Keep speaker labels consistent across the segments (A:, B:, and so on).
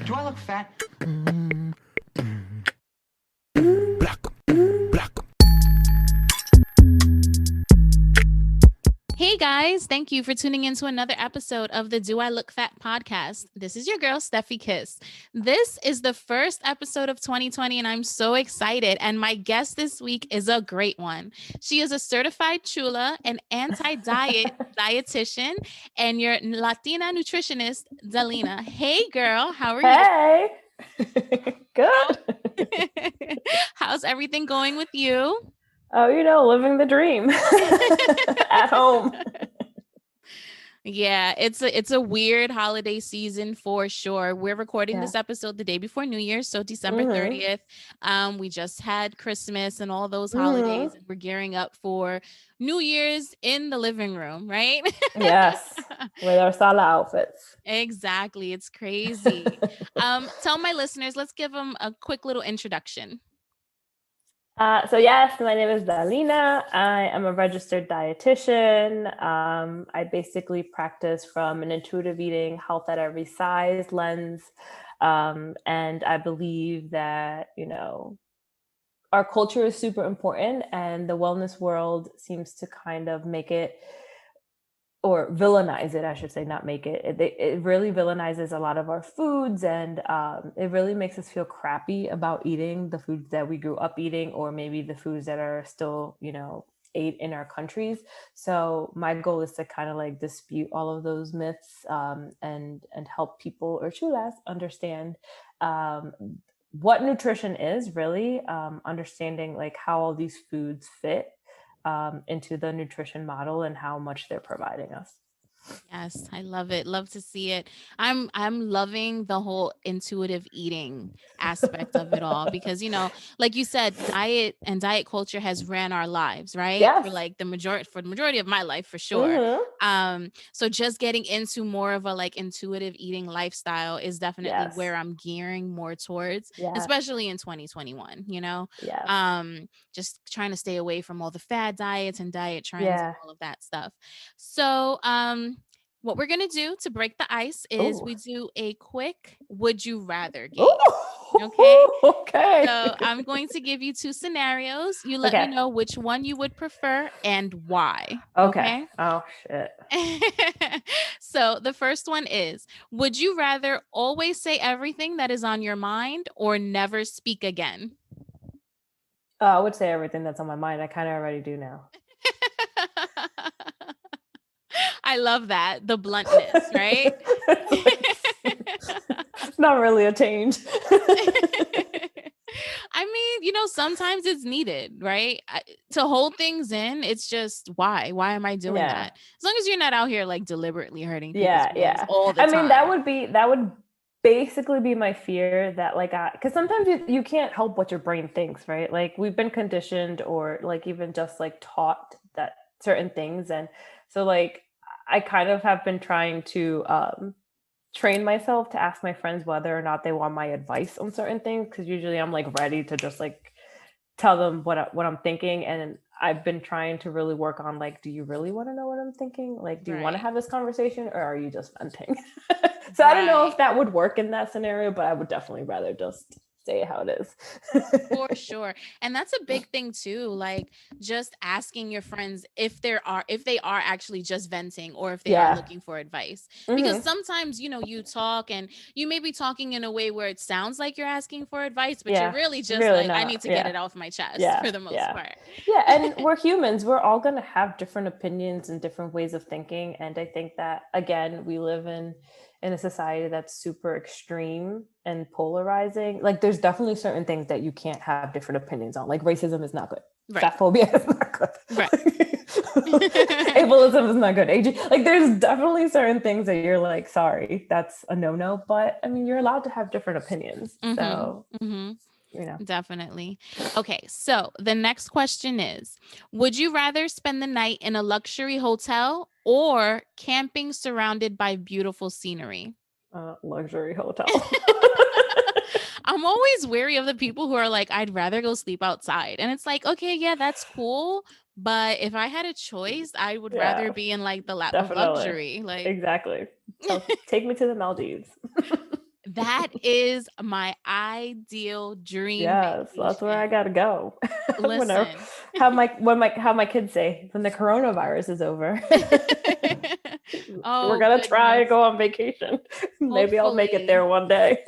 A: Do I look fat?
B: Hey guys, thank you for tuning in to another episode of the Do I Look Fat podcast. This is your girl, Steffi Kiss. This is the first episode of 2020, and I'm so excited. And my guest this week is a great one. She is a certified chula, an anti-diet dietitian, and your Latina nutritionist, Dalina. Hey girl, how are you?
C: Hey, good.
B: How's everything going with you?
C: Oh, living the dream at home.
B: Yeah, it's a weird holiday season for sure. We're recording this episode the day before New Year's, so December 30th. We just had Christmas and all those holidays, and we're gearing up for New Year's in the living room, right?
C: Yes, with our sala outfits.
B: Exactly. It's crazy. Tell my listeners, let's give them a quick little introduction.
C: So yes, my name is Dalina. I am a registered dietitian. I basically practice from an intuitive eating, health at every size lens. And I believe that, our culture is super important, and the wellness world seems to kind of make it, or villainize it, I should say, not make it. It really villainizes a lot of our foods, and it really makes us feel crappy about eating the foods that we grew up eating, or maybe the foods that are still, ate in our countries. So my goal is to kind of like dispute all of those myths, and help people or chulas understand what nutrition is really, understanding like how all these foods fit into the nutrition model and how much they're providing us.
B: Yes, I love it. Love to see it. I'm loving the whole intuitive eating aspect of it all because like you said, diet and diet culture has ran our lives, right?
C: Yes.
B: For the majority of my life for sure. So just getting into more of a like intuitive eating lifestyle is definitely where I'm gearing more towards, especially in 2021, just trying to stay away from all the fad diets and diet trends and all of that stuff. So, what we're going to do to break the ice is we do a quick would you rather game. Okay.
C: Okay.
B: So I'm going to give you two scenarios. You let me know which one you would prefer and why. Okay.
C: Oh, shit.
B: So the first one is, would you rather always say everything that is on your mind or never speak again?
C: I would say everything that's on my mind. I kind of already do now.
B: I love that. The bluntness, right?
C: It's not really a change.
B: I mean, sometimes it's needed, right? To hold things in, it's just why? Why am I doing that? As long as you're not out here like deliberately hurting people's feelings all the time.
C: I mean, that would basically be my fear, that like, because sometimes you can't help what your brain thinks, right? Like we've been conditioned or like even just like taught that certain things. And so like, I kind of have been trying to train myself to ask my friends whether or not they want my advice on certain things, because usually I'm like ready to just like tell them what I'm thinking. And I've been trying to really work on like, do you really want to know what I'm thinking? Like, do you want to have this conversation, or are you just venting? So I don't know if that would work in that scenario, but I would definitely rather just say how it is.
B: For sure. And that's a big thing too, like just asking your friends if they are actually just venting or if they are looking for advice. Because sometimes you talk and you may be talking in a way where it sounds like you're asking for advice, but you're really just like not. I need to get it off my chest for the most part.
C: And we're humans, we're all going to have different opinions and different ways of thinking. And I think that again, we live in a society that's super extreme and polarizing. Like there's definitely certain things that you can't have different opinions on. Like racism is not good. Fat phobia is not good. Ableism is not good. Like there's definitely certain things that you're like, sorry, that's a no-no. But I mean, you're allowed to have different opinions. So
B: definitely. Okay, so the next question is, would you rather spend the night in a luxury hotel or camping surrounded by beautiful scenery?
C: Luxury hotel.
B: I'm always wary of the people who are like, I'd rather go sleep outside. And it's like, okay, yeah, that's cool. But if I had a choice, I would rather be in like the lap of luxury. Like
C: exactly. So take me to the Maldives.
B: That is my ideal dream
C: Yes, that's where I
B: vacation.
C: gotta go.
B: Listen.
C: How my kids say, when the coronavirus is over, we're
B: Oh
C: gonna try to
B: goodness.
C: go on vacation. Maybe I'll make it
B: Hopefully.
C: there one day.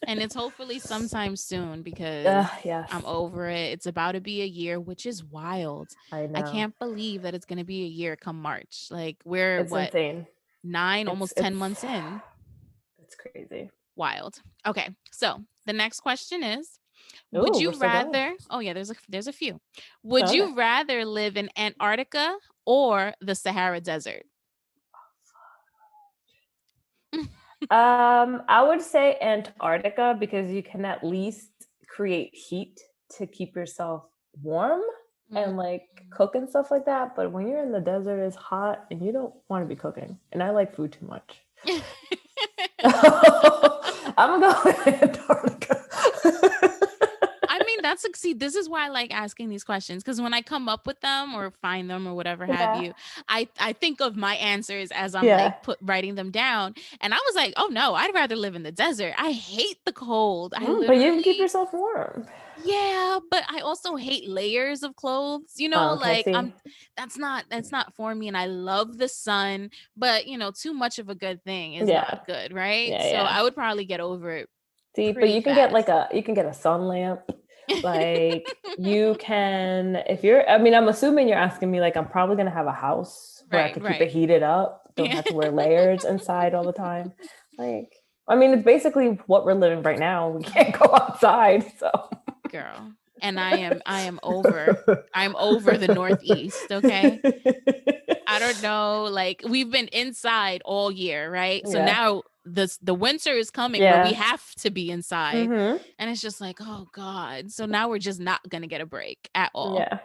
B: And it's hopefully sometime soon because
C: Yes,
B: I'm over it. It's about to be a year, which is wild.
C: I
B: I
C: know.
B: can't believe that it's going to be a year come March. Like we're
C: It's
B: what,
C: insane.
B: 9,
C: It's
B: almost 10
C: it's
B: months in.
C: it's crazy.
B: Wild. Okay. So the next question is, would
C: Oh, we're
B: you
C: still going.
B: rather, oh yeah, there's a few. Would
C: Okay.
B: you rather live in Antarctica or the Sahara Desert?
C: I would say Antarctica because you can at least create heat to keep yourself warm and like cook and stuff like that. But when you're in the desert, it's hot and you don't want to be cooking. And I like food too much. I'm gonna go with Antarctica.
B: I mean, this is why I like asking these questions, because when I come up with them or find them or whatever have you, I think of my answers as I'm like writing them down. And I was like, oh no, I'd rather live in the desert. I hate the cold.
C: But you can keep yourself warm.
B: Yeah, but I also hate layers of clothes. Like that's not for me. And I love the sun, but too much of a good thing is not good, right? So I would probably get over it.
C: See, but you can get a sun lamp. Like you can, I'm assuming you're asking me, like, I'm probably going to have a house where I can keep it heated up. Don't have to wear layers inside all the time. Like, it's basically what we're living right now. We can't go outside. So
B: girl. And I'm over the Northeast. Okay. I don't know. Like we've been inside all year, right? So now the winter is coming where we have to be inside. And it's just like, oh God. So now we're just not going to get a break at all.
C: Yeah.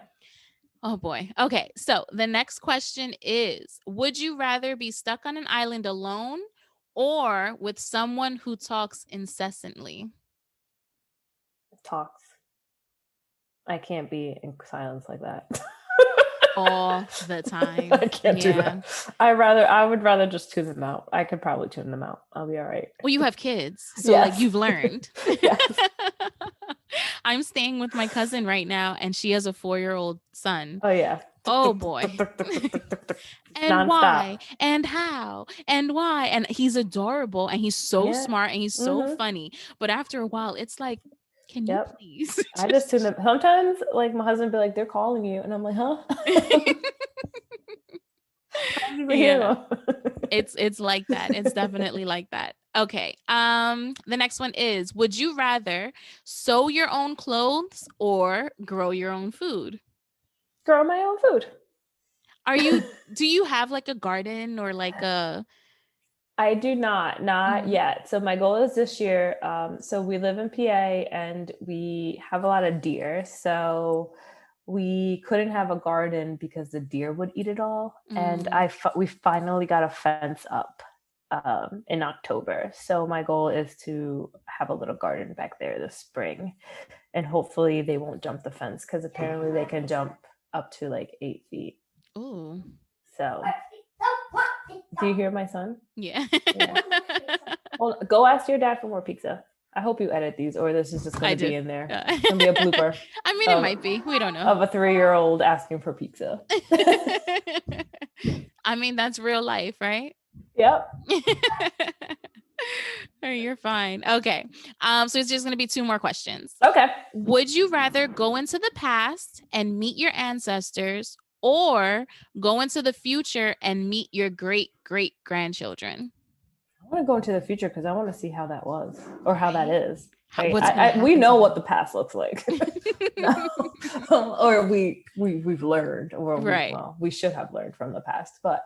B: Oh boy. Okay. So the next question is, would you rather be stuck on an island alone or with someone who talks incessantly?
C: Talks. I can't be in silence like that.
B: All the time.
C: I can't do that. I would rather just tune them out. I could probably tune them out. I'll be all right.
B: Well, you have kids, so like you've learned. Yes. I'm staying with my cousin right now, and she has a 4-year-old son.
C: Oh yeah.
B: Oh boy. And why? And how? And why? And he's adorable, and he's so smart, and he's so funny. But after a while, it's like, can you please?
C: I just tune them. Sometimes, like my husband be like, "They're calling you," and I'm like, "Huh?"
B: Yeah. It's like that. It's definitely like that. Okay. The next one is, would you rather sew your own clothes or grow your own food?
C: Grow my own food.
B: Do you have like a garden or like a...
C: I do not yet. So my goal is this year. So we live in PA and we have a lot of deer. So we couldn't have a garden because the deer would eat it all. And we finally got a fence up in October. So my goal is to have a little garden back there this spring. And hopefully they won't jump the fence because apparently they can jump up to like 8 feet.
B: Ooh.
C: So... Do you hear my son?
B: Yeah.
C: Well, go ask your dad for more pizza. I hope you edit these, or this is just going to be in there. It's going to be a blooper.
B: I mean, it might be. We don't know.
C: Of a 3-year-old asking for pizza.
B: I mean, that's real life, right?
C: Yep.
B: You're fine. Okay. So it's just going to be 2 more questions.
C: Okay.
B: Would you rather go into the past and meet your ancestors, or go into the future and meet your great-great-grandchildren?
C: I want to go into the future because I want to see how that was or how that is. Right? We know what the past looks like. Or we've learned, or we should have learned from the past. But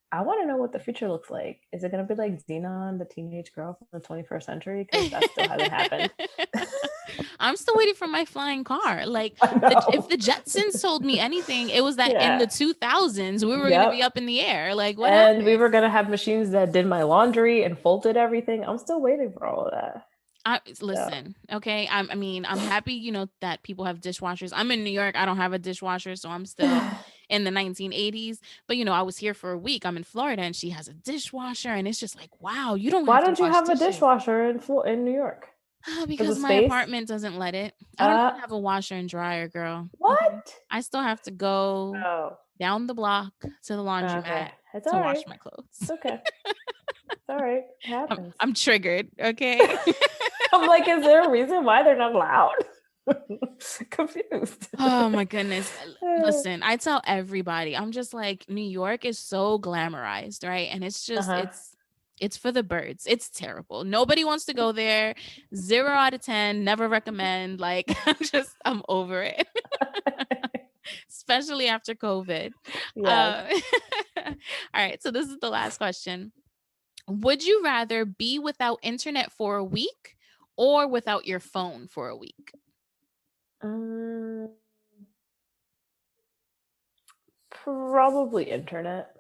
C: I want to know what the future looks like. Is it going to be like Xenon, the teenage girl from the 21st century? Because that still hasn't happened.
B: I'm still waiting for my flying car. Like, if the Jetsons told me anything, it was that in the 2000s, we were going to be up in the air. Like, what happened?
C: We were going to have machines that did my laundry and folded everything. I'm still waiting for all of that.
B: Listen, okay. I'm happy, that people have dishwashers. I'm in New York. I don't have a dishwasher, so I'm still in the 1980s. But, I was here for a week. I'm in Florida and she has a dishwasher and it's just like, wow, you don't
C: Why
B: have to
C: don't you
B: wash
C: have a
B: dishes.
C: dishwasher in New York?
B: Because my apartment doesn't let it. I don't even have a washer and dryer, girl.
C: What?
B: Okay? I still have to go down the block to the laundromat to wash my clothes.
C: It's okay. It's all right. It happens.
B: I'm triggered, okay?
C: I'm like, is there a reason why they're not allowed? Confused.
B: Oh my goodness. Listen, I tell everybody, I'm just like, New York is so glamorized, right? And it's just, it's for the birds. It's terrible. Nobody wants to go there. 0 out of 10, never recommend. Like, I'm over it. Especially after COVID. Yes. All right. So this is the last question. Would you rather be without internet for a week or without your phone for a week?
C: Probably internet,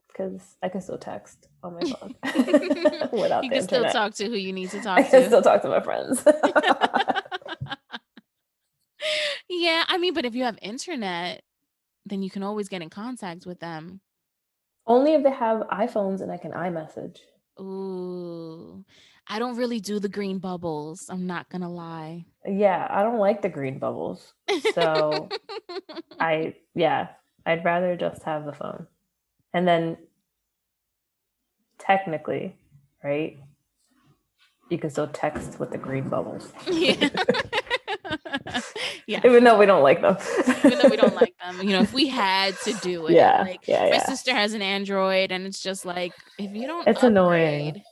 C: because I can still text on my phone without
B: you
C: the
B: can
C: internet.
B: Still talk to who you need to talk
C: to. I can still talk to my friends.
B: Yeah, I mean, but if you have internet, then you can always get in contact with them.
C: Only if they have iPhones and I can iMessage.
B: Ooh, I don't really do the green bubbles. I'm not going to lie.
C: Yeah, I don't like the green bubbles. So I'd rather just have the phone. And then technically, right, you can still text with the green bubbles.
B: Yeah.
C: Yeah. Even though we don't like them.
B: If we had to do it. My sister has an Android and it's just like, if you don't
C: it's
B: upgrade, annoying.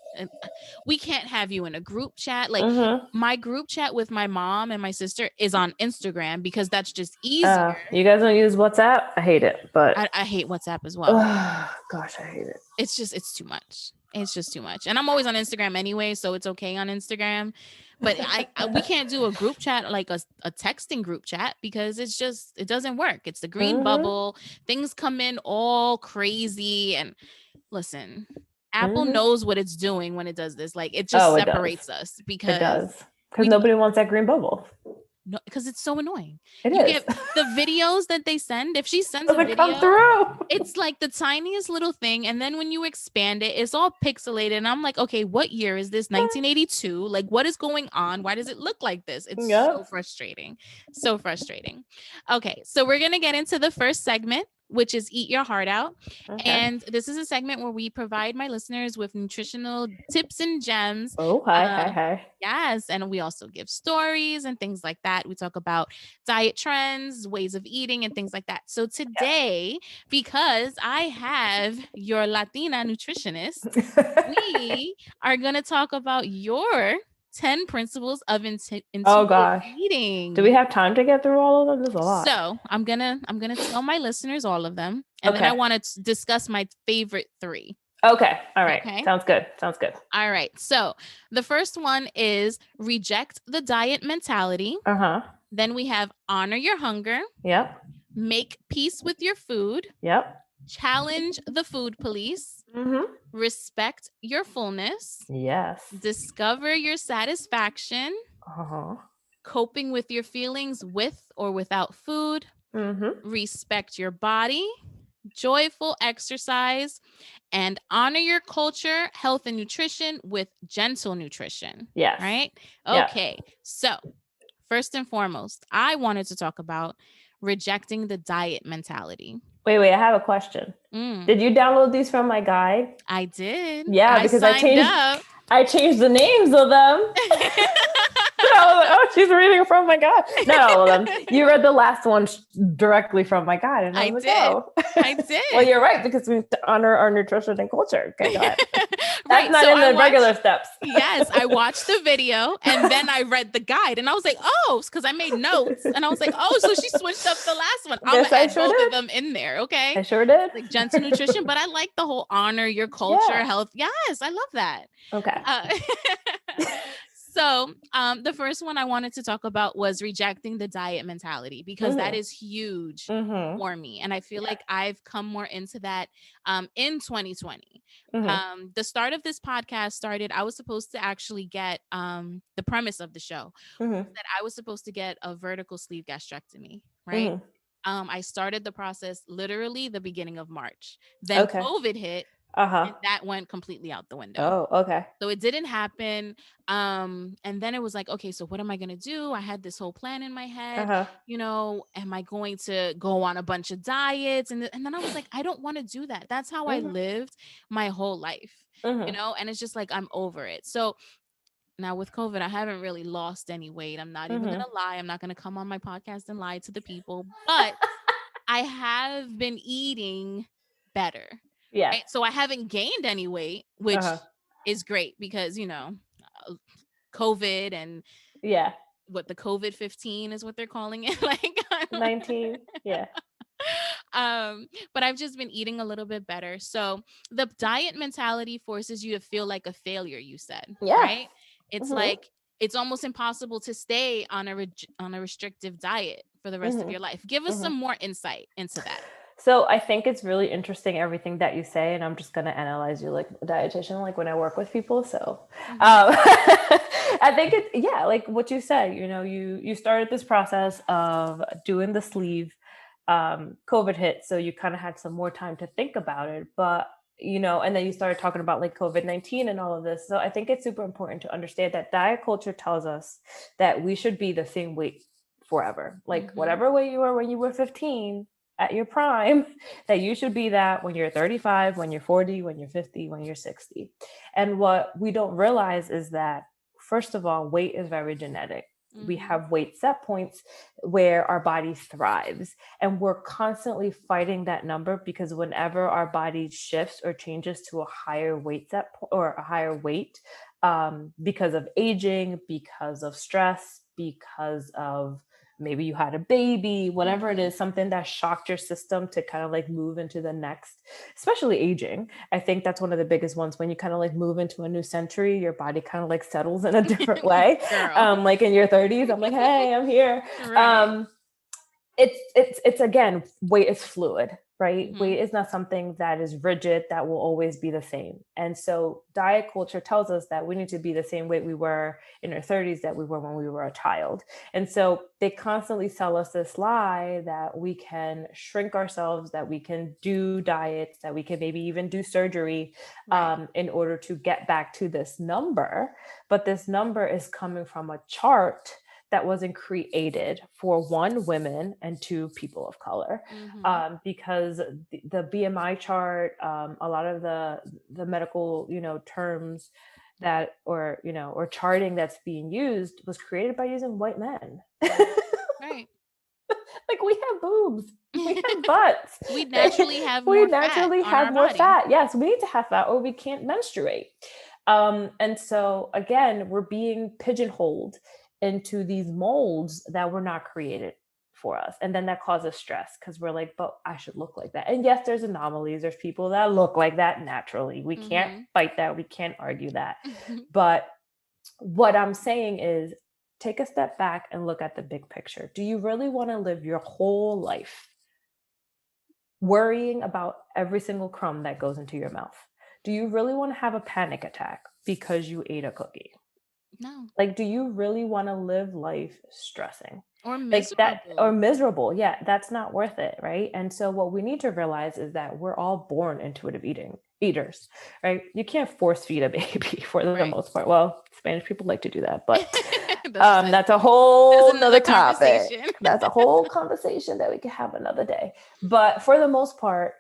B: We can't have you in a group chat. Like my group chat with my mom and my sister is on Instagram because that's just easier.
C: You guys don't use WhatsApp? I hate it, but
B: I hate WhatsApp as well.
C: Gosh, I hate it.
B: It's too much. It's just too much. And I'm always on Instagram anyway, so it's okay on Instagram. But we can't do a group chat, like a texting group chat, because it doesn't work. It's the green bubble. Things come in all crazy. And listen, Apple knows what it's doing when it does this. Like it just separates us because
C: nobody wants that green bubble.
B: No, because it's so annoying.
C: You
B: get the videos that they send. If she sends a video,
C: come through.
B: It's like the tiniest little thing. And then when you expand it, it's all pixelated. And I'm like, okay, what year is this? 1982? Like, what is going on? Why does it look like this? It's so frustrating. So frustrating. Okay, so we're going to get into the first segment, which is Eat Your Heart Out. Okay. And this is a segment where we provide my listeners with nutritional tips and gems.
C: Oh, hi.
B: Yes. And we also give stories and things like that. We talk about diet trends, ways of eating, and things like that. So today, because I have your Latina nutritionist, we are going to talk about your 10 principles of intuitive eating.
C: Do we have time to get through all of them? There's a lot.
B: So I'm gonna tell my listeners all of them, and then I want to discuss my favorite 3.
C: Okay. All right. Okay. Sounds good.
B: All right. So the first one is reject the diet mentality. Then we have honor your hunger.
C: Yep.
B: Make peace with your food.
C: Yep.
B: Challenge the food police. Respect your fullness.
C: Yes.
B: Discover your satisfaction. Coping with your feelings with or without food. Respect your body. Joyful exercise. And honor your culture, health, and nutrition with gentle nutrition.
C: Yes.
B: Right? Okay. Yeah. So first and foremost, I wanted to talk about rejecting the diet mentality.
C: Wait, I have a question. Did you download these from my guide?
B: I did.
C: Yeah, because I changed the names of them. I was like, oh, she's reading from my guide. No, you read the last one directly from my guide. And I
B: did.
C: Well, you're right, because we honor our nutrition and culture. Okay, go ahead. That's not in the regular steps.
B: Yes, I watched the video and then I read the guide and I was like, oh, because I made notes and I was like, oh, so she switched up the last one. I'm gonna add both of them in there, okay?
C: I sure did.
B: Like gentle nutrition, but I like the whole honor your culture, health. Yes, I love that.
C: Okay.
B: So the first one I wanted to talk about was rejecting the diet mentality, because that is huge for me. And I feel like I've come more into that in 2020. The start of this podcast started, I was supposed to actually get the premise of the show that I was supposed to get a vertical sleeve gastrectomy, right? I started the process literally the beginning of March. Then COVID hit, and that went completely out the window.
C: Oh, okay.
B: So it didn't happen. And then it was like, okay, so what am I going to do? I had this whole plan in my head. Am I going to go on a bunch of diets? And then I was like, I don't want to do that. That's how I lived my whole life, and it's just like, I'm over it. So now with COVID, I haven't really lost any weight. I'm not even going to lie. I'm not going to come on my podcast and lie to the people, but I have been eating better.
C: Yeah.
B: Right? So I haven't gained any weight, which is great because, COVID and what the COVID-15 is what they're calling it. Like
C: 19. Yeah.
B: But I've just been eating a little bit better. So the diet mentality forces you to feel like a failure, you said, right? It's like, it's almost impossible to stay on a restrictive diet for the rest of your life. Give us some more insight into that.
C: So I think it's really interesting, everything that you say, and I'm just going to analyze you like a dietitian, like when I work with people. So I think like what you said, you started this process of doing the sleeve. COVID hit, so you kind of had some more time to think about it, but and then you started talking about like COVID-19 and all of this. So I think it's super important to understand that diet culture tells us that we should be the same weight forever. Like whatever weight you were when you were 15 at your prime, that you should be that when you're 35, when you're 40, when you're 50, when you're 60. And what we don't realize is that, first of all, weight is very genetic. We have weight set points where our body thrives, and we're constantly fighting that number, because whenever our body shifts or changes to a higher weight or a higher weight, because of aging, because of stress, because of maybe you had a baby, whatever it is, something that shocked your system to kind of like move into the next, especially aging. I think that's one of the biggest ones. When you kind of like move into a new century, your body kind of like settles in a different way. Like in your 30s, I'm like, hey, I'm here. Right. It's again, weight is fluid, right? Weight is not something that is rigid, that will always be the same. And so diet culture tells us that we need to be the same weight we were in our 30s that we were when we were a child. And so they constantly sell us this lie that we can shrink ourselves, that we can do diets, that we can maybe even do surgery in order to get back to this number. But this number is coming from a chart that wasn't created for, one, women, and two, people of color. Because the BMI chart, a lot of the medical, terms that, or charting that's being used was created by using white men.
B: Right.
C: Like, we have boobs, we have butts.
B: We naturally have more
C: fat. Yes, we need to have fat or we can't menstruate. And so again, we're being pigeonholed into these molds that were not created for us. And then that causes stress, because we're like, but I should look like that. And yes, there's anomalies. There's people that look like that naturally. We can't fight that. We can't argue that. But what I'm saying is, take a step back and look at the big picture. Do you really want to live your whole life worrying about every single crumb that goes into your mouth? Do you really want to have a panic attack because you ate a cookie?
B: No.
C: Like, do you really want to live life stressing?
B: Or miserable.
C: Like that, or miserable. Yeah, that's not worth it, right? And so what we need to realize is that we're all born intuitive eaters, right? You can't force feed a baby for the most part. Well, Spanish people like to do that, but that's a whole nother topic. That's a whole conversation that we could have another day. But for the most part,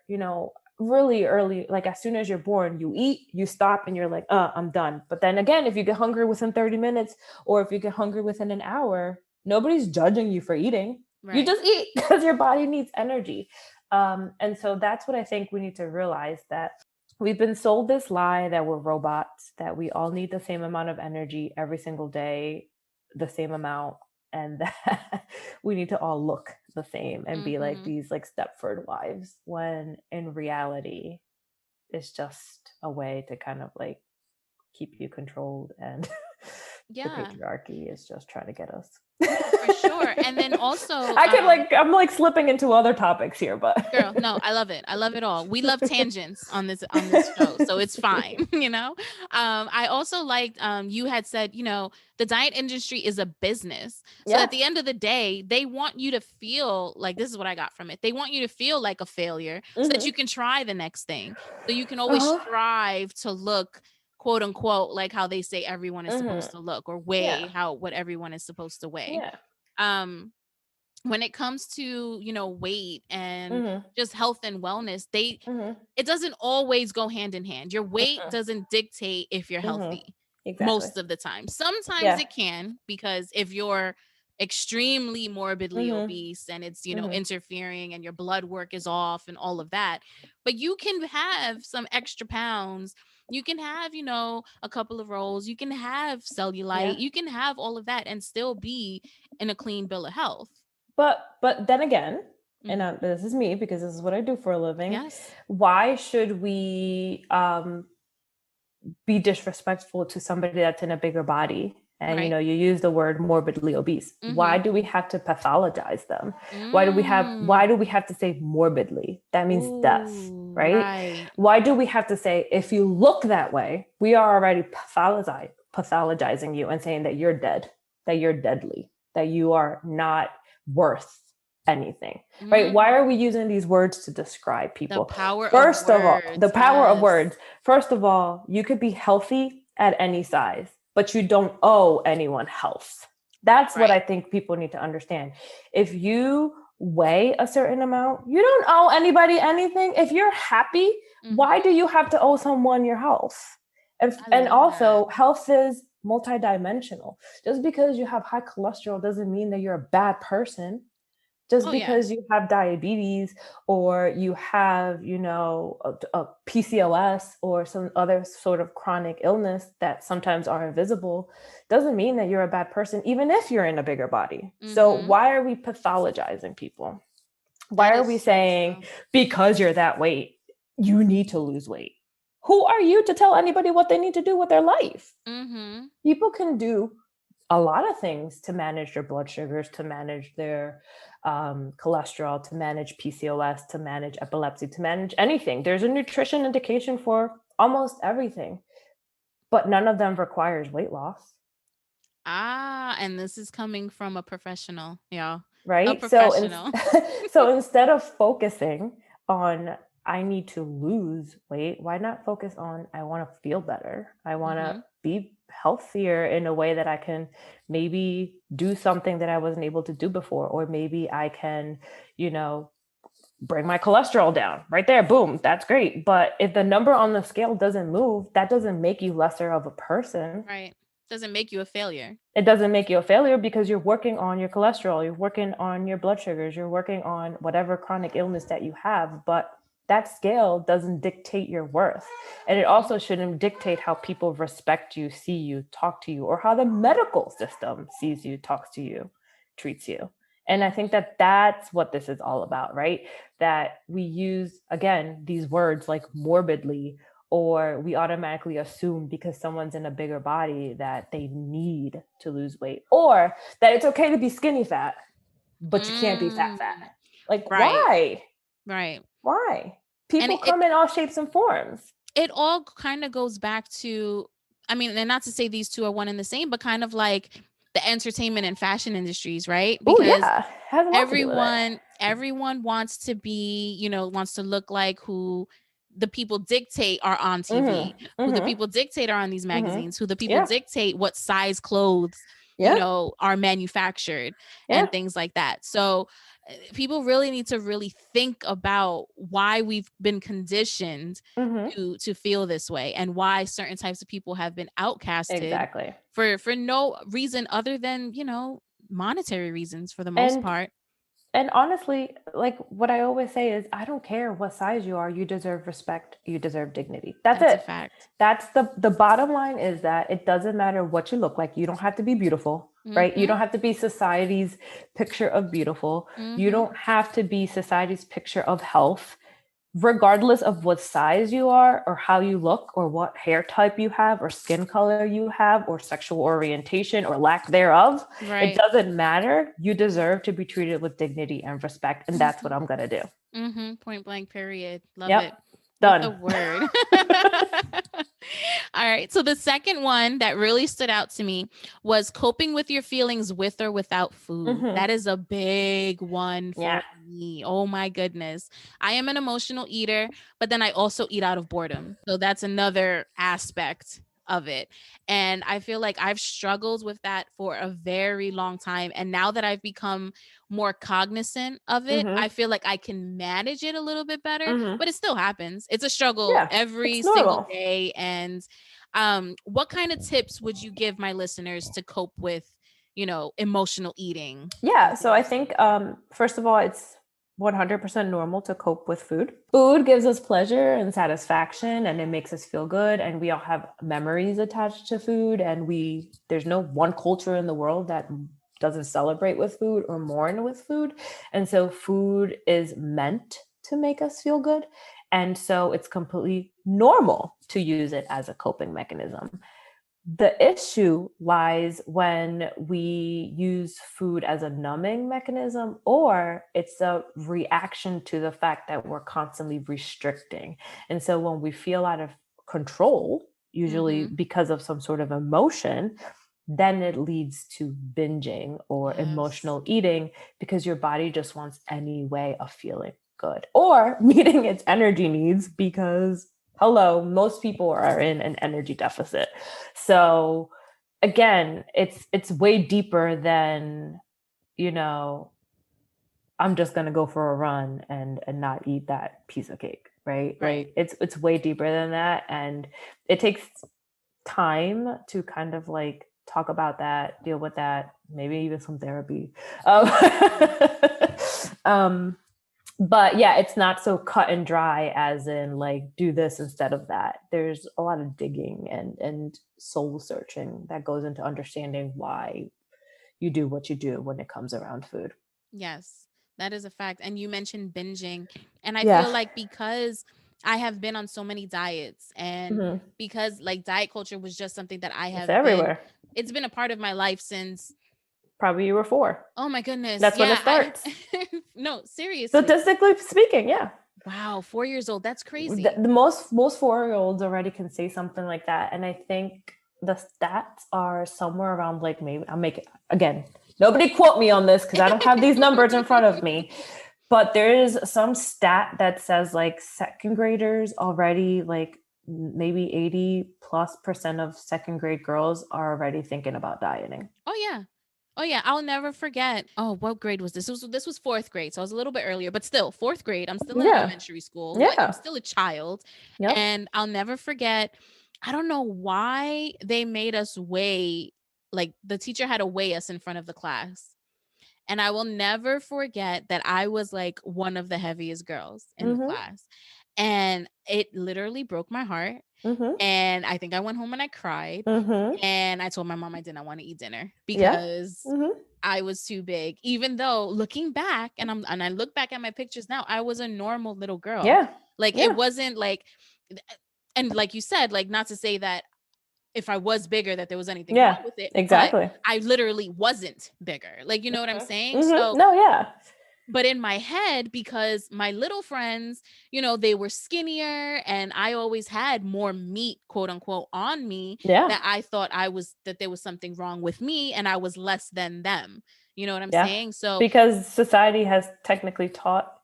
C: really early, like as soon as you're born, you eat, you stop, and you're like, I'm done. But then again, if you get hungry within 30 minutes, or if you get hungry within an hour, nobody's judging you for eating. Right. You just eat because your body needs energy. And so that's what I think we need to realize, that we've been sold this lie that we're robots, that we all need the same amount of energy every single day, the same amount, and that we need to all look the same and be like these like Stepford wives, when in reality it's just a way to kind of like keep you controlled and The
B: Yeah.
C: patriarchy is just trying to get us.
B: No, for sure. And then also,
C: I'm like slipping into other topics here, but
B: girl, no, I love it. I love it all. We love tangents on this show, so it's fine. I also liked you had said, the diet industry is a business. So at the end of the day, they want you to feel like, this is what I got from it. They want you to feel like a failure so that you can try the next thing. So you can always strive to look, quote unquote, like how they say everyone is supposed to look, or weigh what everyone is supposed to weigh. When it comes to, weight and just health and wellness, it doesn't always go hand in hand. Your weight doesn't dictate if you're healthy.
C: Exactly.
B: Most of the time. Sometimes it can, because if you're extremely morbidly obese and it's, interfering and your blood work is off and all of that, but you can have some extra pounds. You can have, a couple of rolls. You can have cellulite. You can have all of that and still be in a clean bill of health.
C: But then again, and this is me because this is what I do for a living.
B: Yes.
C: Why should we be disrespectful to somebody that's in a bigger body? And, you use the word morbidly obese. Why do we have to pathologize them? Why do we have to say morbidly? That means death, right? Why do we have to say, if you look that way, we are already pathologizing you and saying that you're dead, that you're deadly, that you are not worth anything, right? Why are we using these words to describe people?
B: The power
C: First
B: of
C: of all, the power of words. First of all, you could be healthy at any size, but you don't owe anyone health. That's what I think people need to understand. If you weigh a certain amount, you don't owe anybody anything. If you're happy, why do you have to owe someone your health? And also, health is multidimensional. Just because you have high cholesterol doesn't mean that you're a bad person. Just because you have diabetes or you have, a PCOS or some other sort of chronic illness that sometimes are invisible doesn't mean that you're a bad person, even if you're in a bigger body. So why are we pathologizing people? Why are we saying, because you're that weight, you need to lose weight? Who are you to tell anybody what they need to do with their life? People can do a lot of things to manage their blood sugars, to manage their cholesterol, to manage PCOS, to manage epilepsy, to manage anything. There's a nutrition indication for almost everything, but none of them requires weight loss.
B: And this is coming from a professional,
C: right?
B: A professional.
C: So instead of focusing on, I need to lose weight, why not focus on, I want to feel better. I want to be healthier in a way that I can maybe do something that I wasn't able to do before, or maybe I can, bring my cholesterol down right there. Boom. That's great. But if the number on the scale doesn't move, that doesn't make you lesser of a person.
B: Right. Doesn't make you a failure.
C: It doesn't make you a failure because you're working on your cholesterol, you're working on your blood sugars, you're working on whatever chronic illness that you have. But that scale doesn't dictate your worth. And it also shouldn't dictate how people respect you, see you, talk to you, or how the medical system sees you, talks to you, treats you. And I think that that's what this is all about, right? That we use, again, these words like morbidly, or we automatically assume because someone's in a bigger body that they need to lose weight, or that it's okay to be skinny fat, but you can't be fat. Like, why?
B: Right.
C: Why? People come in all shapes and forms.
B: It all kind of goes back to, and not to say these two are one and the same, but kind of like the entertainment and fashion industries, right?
C: Because
B: everyone wants to be, wants to look like who the people dictate are on TV, who the people dictate are on these magazines, who the people dictate what size clothes, are manufactured and things like that. So people really need to really think about why we've been conditioned to feel this way, and why certain types of people have been outcasted for no reason other than, monetary reasons for the most part.
C: And honestly, like what I always say is, I don't care what size you are. You deserve respect. You deserve dignity. That's it.
B: A fact.
C: That's the bottom line, is that it doesn't matter what you look like. You don't have to be beautiful, right? You don't have to be society's picture of beautiful. You don't have to be society's picture of health. regardless of what size you are or how you look or what hair type you have or skin color you have or sexual orientation or lack thereof, it doesn't matter. You deserve to be treated with dignity and respect. And that's what I'm going to do.
B: Mm-hmm. Point blank, period. Love it.
C: Done.
B: With a word. All right. So the second one that really stood out to me was coping with your feelings with or without food. That is a big one for me. Oh my goodness. I am an emotional eater, but then I also eat out of boredom. So that's another aspect of it. And I feel like I've struggled with that for a very long time. And now that I've become more cognizant of it, I feel like I can manage it a little bit better, but it still happens. It's a struggle every single day. And what kind of tips would you give my listeners to cope with, emotional eating?
C: Yeah. So I think, first of all, it's 100% normal to cope with food. Food gives us pleasure and satisfaction, and it makes us feel good. And we all have memories attached to food. And there's no one culture in the world that doesn't celebrate with food or mourn with food. And so food is meant to make us feel good. And so it's completely normal to use it as a coping mechanism. The issue lies when we use food as a numbing mechanism, or it's a reaction to the fact that we're constantly restricting. And so when we feel out of control, usually because of some sort of emotion, then it leads to binging or emotional eating, because your body just wants any way of feeling good or meeting its energy needs, because hello, most people are in an energy deficit. So again, it's way deeper than, I'm just going to go for a run and not eat that piece of cake, right? Like it's way deeper than that. And it takes time to kind of like talk about that, deal with that, maybe even some therapy. But yeah, it's not so cut and dry as in like, do this instead of that. There's a lot of digging and soul searching that goes into understanding why you do what you do when it comes around food.
B: Yes, that is a fact. And you mentioned binging. And I feel like because I have been on so many diets and because like diet culture was just something that I have
C: everywhere.
B: It's been a part of my life since
C: probably you were 4.
B: Oh my goodness.
C: That's when it starts.
B: No, seriously.
C: Statistically speaking, yeah.
B: Wow, 4 years old. That's crazy.
C: The most 4-year-olds already can say something like that. And I think the stats are somewhere around like, maybe I'll make it again. Nobody quote me on this because I don't have these numbers in front of me. But there is some stat that says like second graders already, like maybe 80+% of second grade girls are already thinking about dieting.
B: Oh, yeah. Oh, yeah. I'll never forget. Oh, what grade was this? This was 4th grade. So I was a little bit earlier, but still 4th grade. I'm still in elementary school.
C: Yeah.
B: Like, I'm still a child. Yep. And I'll never forget. I don't know why they made us weigh, like the teacher had to weigh us in front of the class. And I will never forget that I was like one of the heaviest girls in the class. And it literally broke my heart. And I think I went home and I cried. And I told my mom I did not want to eat dinner because I was too big. Even though looking back, and I look back at my pictures now, I was a normal little girl.
C: Yeah.
B: Like it wasn't like, and like you said, like not to say that if I was bigger that there was anything wrong with it.
C: Exactly.
B: But I literally wasn't bigger. Like, you know what I'm saying?
C: So no, yeah.
B: But in my head, because my little friends, they were skinnier and I always had more meat, quote unquote, on me, that I thought that there was something wrong with me and I was less than them. You know what I'm saying? So
C: because society has technically taught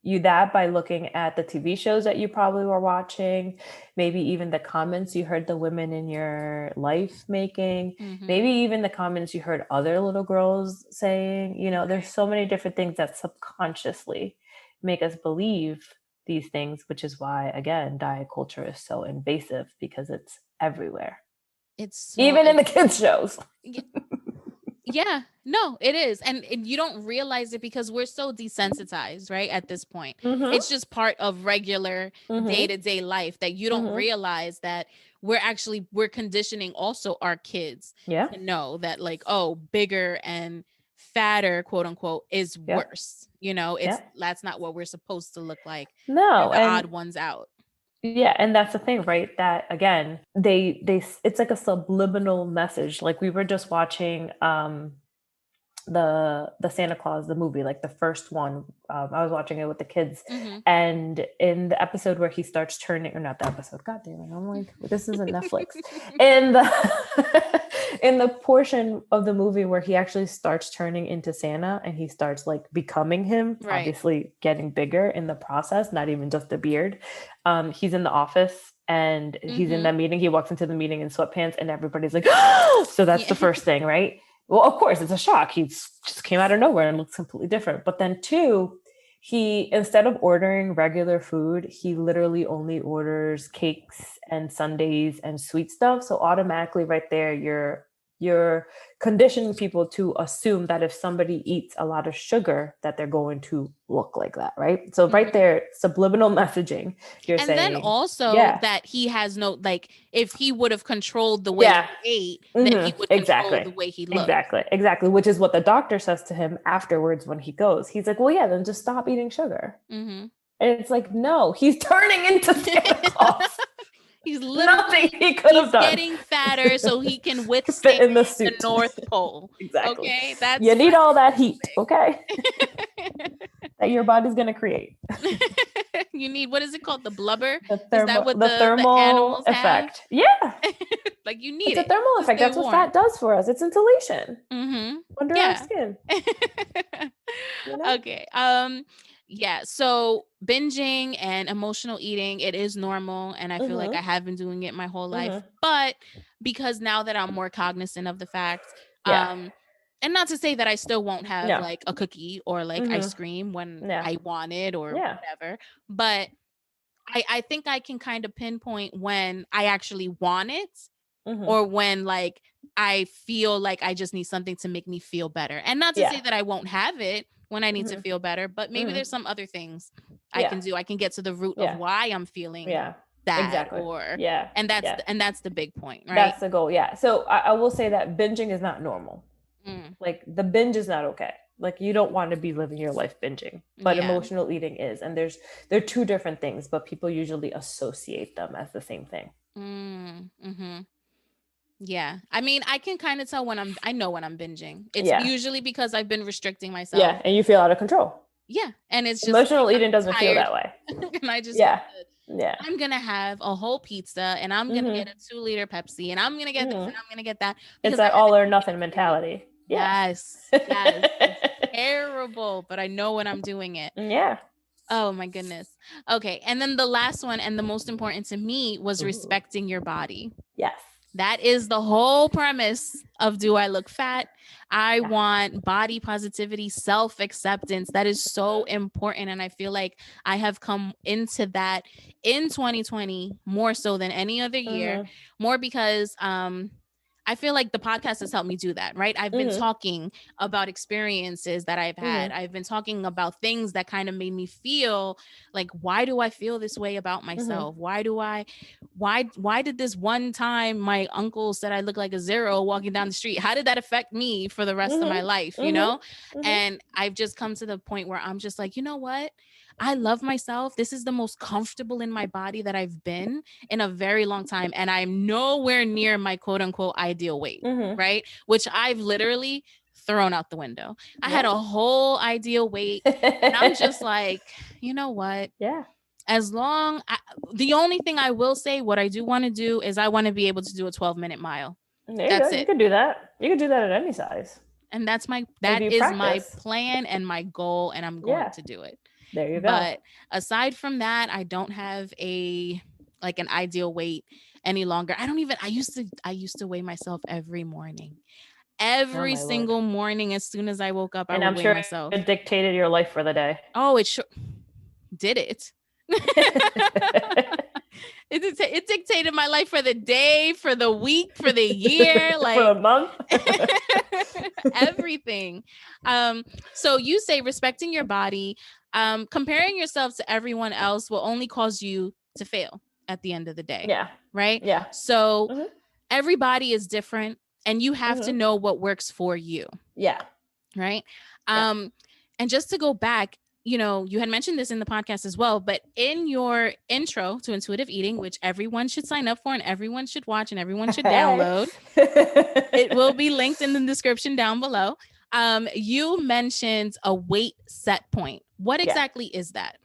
C: you that by looking at the TV shows that you probably were watching, maybe even the comments you heard the women in your life making, maybe even the comments you heard other little girls saying. There's so many different things that subconsciously make us believe these things, which is why, again, diet culture is so invasive, because it's everywhere.
B: It's
C: even in the kids shows.
B: Yeah, no, it is. And you don't realize it because we're so desensitized, right? At this point, it's just part of regular day-to-day life that you don't realize that we're conditioning also our kids to know that like, oh, bigger and fatter, quote unquote, is
C: Yep.
B: worse. You know, that's not what we're supposed to look like.
C: No,
B: we're the odd ones out.
C: Yeah, and that's the thing, right? That again, it's like a subliminal message. Like we were just watching the Santa Claus, the movie, like the first one. I was watching it with the kids, and in the episode where he starts turning, or not the episode, god damn it, I'm like, this isn't Netflix. In the in the portion of the movie where he actually starts turning into Santa and he starts like becoming him, obviously getting bigger in the process, not even just the beard. He's in the office and he's in that meeting. He walks into the meeting in sweatpants and everybody's like, oh! So that's the first thing, right? Well, of course, it's a shock. He just came out of nowhere and looks completely different. But then two, he, instead of ordering regular food, he literally only orders cakes and sundaes and sweet stuff. So automatically right there, you're conditioning people to assume that if somebody eats a lot of sugar, that they're going to look like that, right? So right there, subliminal messaging. You're saying,
B: and then also that he has no, like, if he would have controlled the way he ate, then he would control the way he looked.
C: Exactly. Which is what the doctor says to him afterwards when he goes. He's like, well, yeah, then just stop eating sugar. And it's like, no, he's turning into Santa Claus.
B: He's literally
C: he could have done.
B: Getting fatter so he can withstand in the North Pole.
C: Exactly.
B: Okay, that's
C: you need all that heat. Okay, that your body's gonna create.
B: You need, what is it called? The blubber.
C: Is that what the thermal effect? Have? Yeah,
B: like you need
C: it's a thermal effect. That's what fat does for us. It's insulation under our skin.
B: You know? Okay. Yeah, so binging and emotional eating, it is normal. And I feel like I have been doing it my whole life. But because now that I'm more cognizant of the fact, and not to say that I still won't have like a cookie or like ice cream when I want it or whatever, but I think I can kind of pinpoint when I actually want it or when like I feel like I just need something to make me feel better. And not to say that I won't have it when I need to feel better, but maybe there's some other things I can do. I can get to the root of why I'm feeling that or and that's the big point, right?
C: That's the goal. Yeah. So I will say that binging is not normal. Like the binge is not okay. Like you don't want to be living your life binging, but emotional eating is. And they're two different things, but people usually associate them as the same thing.
B: Yeah. I mean, I can kind of tell I know when I'm binging. It's usually because I've been restricting myself.
C: Yeah. And you feel out of control.
B: Yeah. And it's just
C: emotional eating doesn't feel that way.
B: And I just I'm going to have a whole pizza and I'm going to get a 2-liter Pepsi and I'm going to get this and I'm going to get that.
C: It's that all or nothing mentality.
B: Yes. It's terrible, but I know when I'm doing it.
C: Yeah.
B: Oh my goodness. Okay. And then the last one and the most important to me was respecting your body.
C: Yes.
B: That is the whole premise of Do I Look Fat? I want body positivity, self-acceptance. That is so important. And I feel like I have come into that in 2020 more so than any other year, more because I feel like the podcast has helped me do that, right? I've been talking about experiences that I've had. I've been talking about things that kind of made me feel like, why do I feel this way about myself? Why did this one time my uncle said I look like a zero walking down the street? How did that affect me for the rest of my life? You know? And I've just come to the point where I'm just like, you know what? I love myself. This is the most comfortable in my body that I've been in a very long time. And I'm nowhere near my quote unquote ideal weight, right? Which I've literally thrown out the window. I had a whole ideal weight and I'm just like, you know what?
C: Yeah.
B: The only thing I will say, what I do want to do is I want to be able to do a 12-minute mile.
C: That's it. You can do that. You can do that at any size.
B: And that is my plan and my goal, and I'm going to do it.
C: There you go.
B: But aside from that, I don't have an ideal weight any longer. I used to weigh myself every morning. Every single morning as soon as I woke up, I would weigh myself.
C: It dictated your life for the day.
B: Oh, it sure did it. It dictated my life for the day, for the week, for the year, like
C: for a month.
B: Everything. So you say respecting your body, comparing yourself to everyone else will only cause you to fail at the end of the day.
C: Yeah.
B: Right?
C: Yeah.
B: So everybody is different and you have to know what works for you.
C: Yeah.
B: Right. And just to go back, you had mentioned this in the podcast as well, but in your intro to intuitive eating, which everyone should sign up for and everyone should watch and everyone should download, it will be linked in the description down below. You mentioned a weight set point. What exactly is that?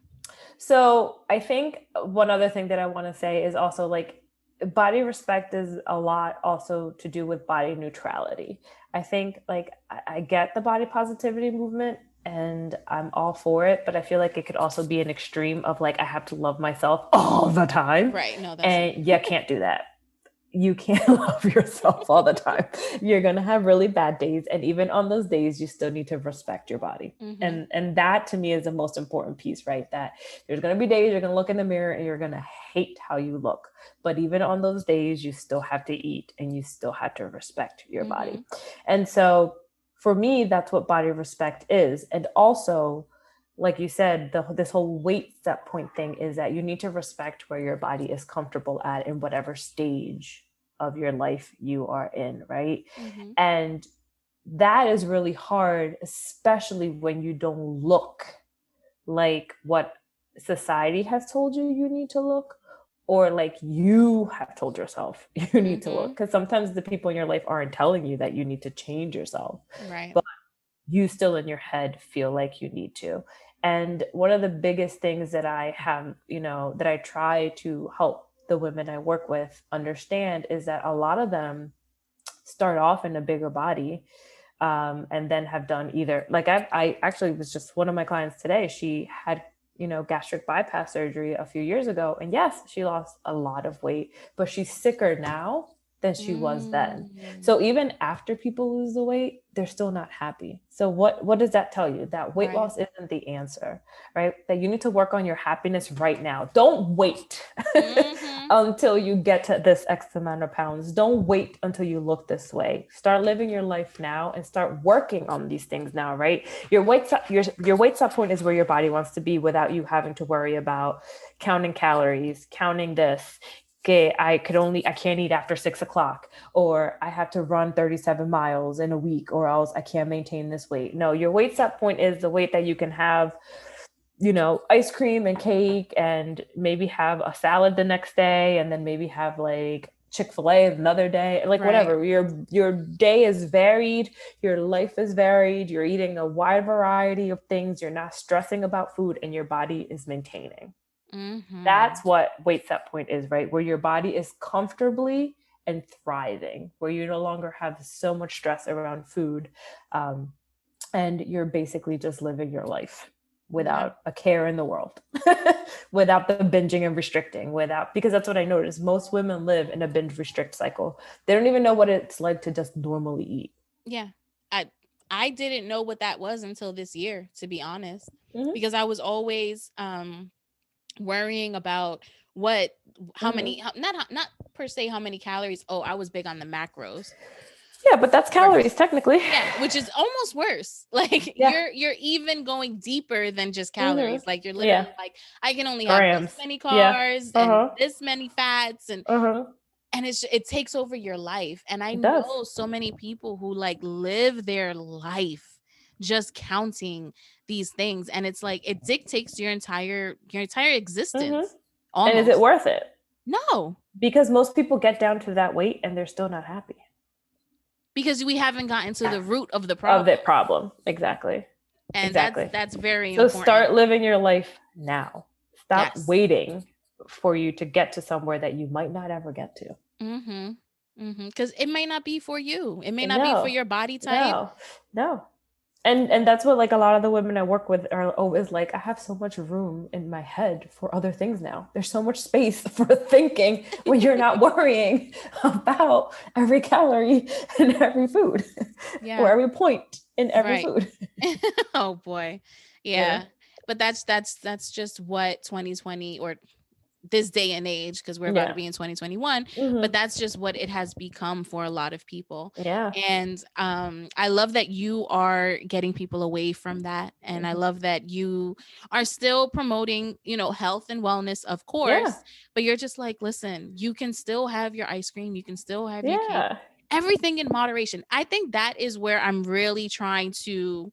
C: So I think one other thing that I want to say is also like body respect is a lot also to do with body neutrality. I think like I get the body positivity movement and I'm all for it, but I feel like it could also be an extreme of like I have to love myself all the time.
B: Right. No,
C: and you can't do that. You can't love yourself all the time. You're going to have really bad days. And even on those days, you still need to respect your body. And that to me is the most important piece, right? That there's going to be days you're going to look in the mirror and you're going to hate how you look. But even on those days, you still have to eat and you still have to respect your body. And so for me, that's what body respect is. And also, like you said, this whole weight set point thing is that you need to respect where your body is comfortable at in whatever stage of your life you are in, right? And that is really hard, especially when you don't look like what society has told you need to look, or like you have told yourself you need to look. Because sometimes the people in your life aren't telling you that you need to change yourself,
B: right?
C: But you still in your head feel like you need to. And one of the biggest things that I have, that I try to help the women I work with understand is that a lot of them start off in a bigger body and then have done either, like I actually was just one of my clients today. She had, gastric bypass surgery a few years ago. And yes, she lost a lot of weight, but she's sicker now than she was then. So even after people lose the weight, they're still not happy. So what does that tell you? That weight loss isn't the answer, right? That you need to work on your happiness right now. Don't wait until you get to this X amount of pounds. Don't wait until you look this way. Start living your life now and start working on these things now, right? Your weight set point is where your body wants to be without you having to worry about counting calories, counting this. Okay, I can't eat after 6 o'clock, or I have to run 37 miles in a week, or else I can't maintain this weight. No, your weight set point is the weight that you can have, ice cream and cake and maybe have a salad the next day. And then maybe have like Chick-fil-A another day, like whatever. Your day is varied. Your life is varied. You're eating a wide variety of things. You're not stressing about food and your body is maintaining. That's what weight set point is, right? Where your body is comfortably and thriving, where you no longer have so much stress around food. And you're basically just living your life without a care in the world, without the binging and restricting, because that's what I noticed. Most women live in a binge restrict cycle. They don't even know what it's like to just normally eat.
B: Yeah. I didn't know what that was until this year, to be honest, because I was always, worrying about how many, not per se how many calories. Oh, I was big on the macros.
C: Yeah, but that's calories technically.
B: Yeah, which is almost worse. Like you're even going deeper than just calories. Like you're literally like, I can only have this many carbs and this many fats and it takes over your life. And I know so many people who like live their life just counting these things, and it's like it dictates your entire existence.
C: And is it worth it?
B: No,
C: because most people get down to that weight and they're still not happy
B: because we haven't gotten to the root of the problem.
C: Exactly.
B: And that's very important.
C: So start living your life now. Stop waiting for you to get to somewhere that you might not ever get to.
B: Because it may not be for you. It may not be for your body type.
C: No. And that's what like a lot of the women I work with are always like, I have so much room in my head for other things now. There's so much space for thinking when you're not worrying about every calorie in every food or every point in every food.
B: Oh boy. Yeah. But that's just what 2020 or this day and age, because we're about to be in 2021, but that's just what it has become for a lot of people. And I love that you are getting people away from that, and I love that you are still promoting, health and wellness, of course, but you're just like, listen, you can still have your ice cream, you can still have your cake, everything in moderation. I think that is where I'm really trying to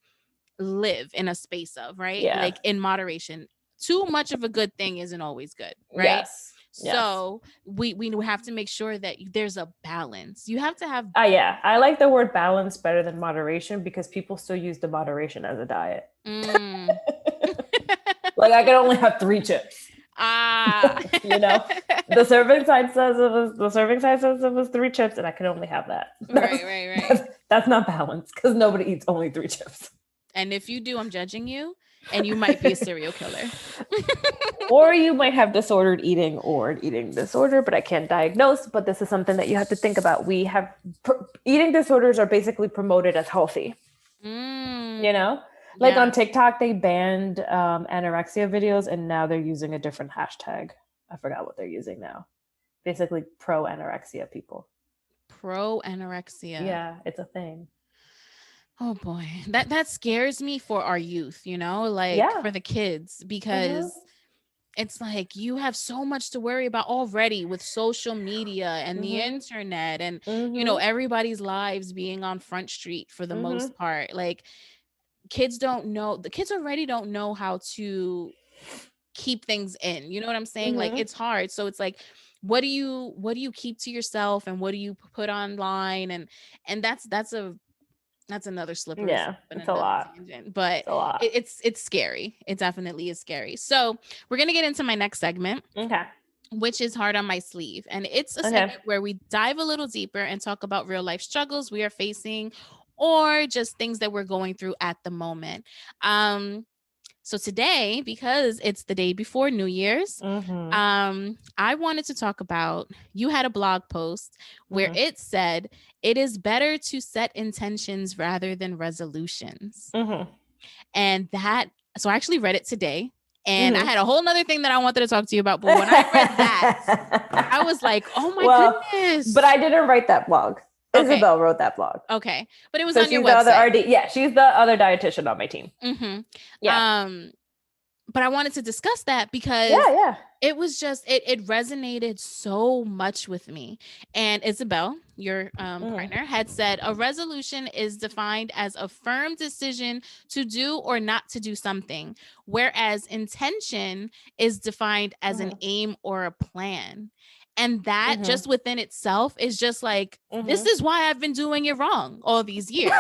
B: live in a space of, right?
C: Yeah.
B: Like in moderation. Too much of a good thing isn't always good, right?
C: Yes.
B: So we have to make sure that there's a balance. You have to have.
C: Yeah, I like the word balance better than moderation because people still use the moderation as a diet. Like I can only have 3 chips. You know, the serving size says it was 3 chips, and I can only have that.
B: Right.
C: That's not balanced because nobody eats only 3 chips.
B: And if you do, I'm judging you, and you might be a serial killer.
C: Or you might have disordered eating or an eating disorder, but I can't diagnose. But this is something that you have to think about. We have eating disorders are basically promoted as healthy. You know, like on TikTok, they banned anorexia videos, and now they're using a different hashtag. I forgot what they're using now. Basically, pro anorexia people.
B: Pro anorexia.
C: Yeah, it's a thing.
B: Oh boy, that scares me for our youth, you know, like for the kids, because it's like you have so much to worry about already with social media and the internet and, you know, everybody's lives being on Front Street for the most part. Like kids the kids already don't know how to keep things in, you know what I'm saying? Like it's hard. So it's like, what do you keep to yourself and what do you put online? And that's another slippery slope and
C: it's a lot.
B: tangent, but it's scary. It definitely is scary. So we're gonna get into my next segment, which is Hard on My Sleeve, and it's a segment where we dive a little deeper and talk about real life struggles we are facing, or just things that we're going through at the moment. So today, because it's the day before New Year's, I wanted to talk about, you had a blog post where it said, it is better to set intentions rather than resolutions. And so I actually read it today. And I had a whole nother thing that I wanted to talk to you about. But when I read that, I was like, oh my goodness.
C: But I didn't write that blog. Isabel wrote that blog.
B: Okay. But it was on your website.
C: Other RD. Yeah, she's the other dietitian on my team.
B: Yeah. But I wanted to discuss that because it was just, it resonated so much with me. And Isabel, your partner, had said, a resolution is defined as a firm decision to do or not to do something, whereas intention is defined as an aim or a plan. And that just within itself is just like, this is why I've been doing it wrong all these years.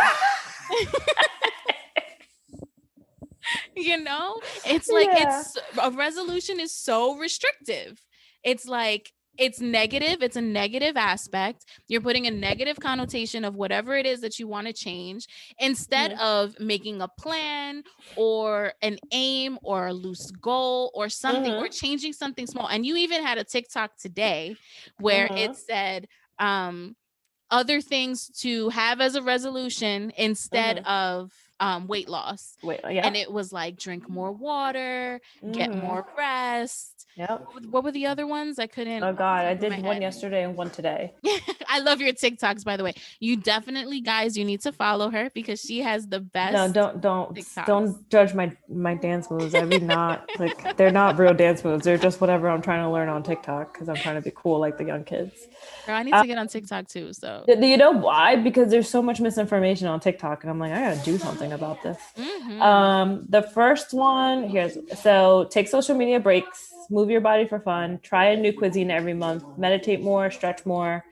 B: You know, it's like, it's a resolution is so restrictive. It's like, it's negative. It's a negative aspect. You're putting a negative connotation of whatever it is that you want to change instead of making a plan or an aim or a loose goal or something or changing something small. And you even had a TikTok today where it said, other things to have as a resolution instead of weight loss. And it was like, drink more water, get more rest. What were the other ones? I couldn't.
C: Oh God, I did one yesterday and one today.
B: I love your TikToks, by the way. You definitely, guys, you need to follow her because she has the best.
C: No, don't judge my dance moves. I mean, not like they're not real dance moves. They're just whatever I'm trying to learn on TikTok because I'm trying to be cool like the young kids.
B: Girl, I need to get on TikTok too. So
C: do you know why? Because there's so much misinformation on TikTok, and I'm like, I gotta do something about this. The first one so take social media breaks. Move your body for fun, try a new cuisine every month, meditate more, stretch more,